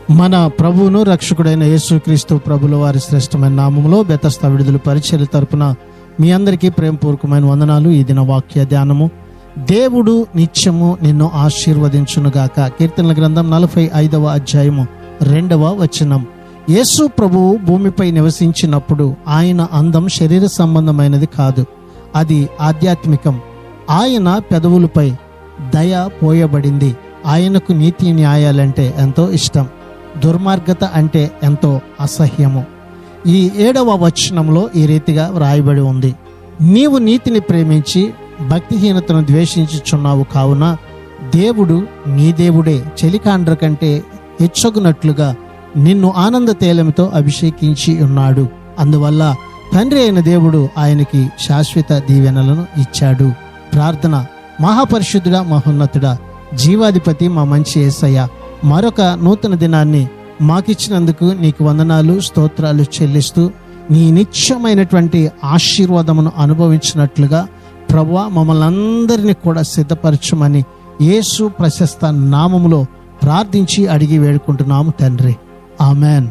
మన ప్రభువును రక్షకుడైన యేసుక్రీస్తు ప్రభుల వారి శ్రేష్టమైన నామములో బెతస్తా విడుదల పరిచర్య తరపున మీ అందరికీ ప్రేమపూర్వకమైన వందనాలు. ఈ దిన వాక్య ధ్యానము, దేవుడు నిత్యము నిన్ను ఆశీర్వదించునుగాక. కీర్తనల గ్రంథం 45వ అధ్యాయము 2వ వచనం. యేసు ప్రభువు భూమిపై నివసించినప్పుడు ఆయన అందం శరీర సంబంధమైనది కాదు, అది ఆధ్యాత్మికం. ఆయన పెదవులపై దయ పోయబడింది. ఆయనకు నీతి న్యాయాలంటే ఎంతో ఇష్టం, దుర్మార్గత అంటే ఎంతో అసహ్యము. ఈ 7వ వచనంలో ఈ రీతిగా వ్రాయబడి ఉంది: నీవు నీతిని ప్రేమించి భక్తిహీనతను ద్వేషించుచున్నావు, కావున దేవుడు నీ దేవుడే చెలికాండ్ర కంటే హెచ్చగునట్లుగా నిన్ను ఆనంద తైలముతో అభిషేకించి ఉన్నాడు. అందువల్ల తండ్రి అయిన దేవుడు ఆయనకి శాశ్వత దీవెనలను ఇచ్చాడు. ప్రార్థన. మహాపరిశుద్ధుడా, మహోన్నతుడా, జీవాధిపతి, మా మంచి యేసయ్య, మరొక నూతన దినాన్ని మాకిచ్చినందుకు నీకు వందనాలు, స్తోత్రాలు చెల్లిస్తూ నీ నిత్యమైనటువంటి ఆశీర్వాదమును అనుభవించినట్లుగా ప్రభువా మమ్మల్ని అందరినీ కూడా సిద్ధపరచమని యేసు ప్రశస్త నామములో ప్రార్థించి అడిగి వేడుకుంటున్నాము తండ్రి. ఆమెన్.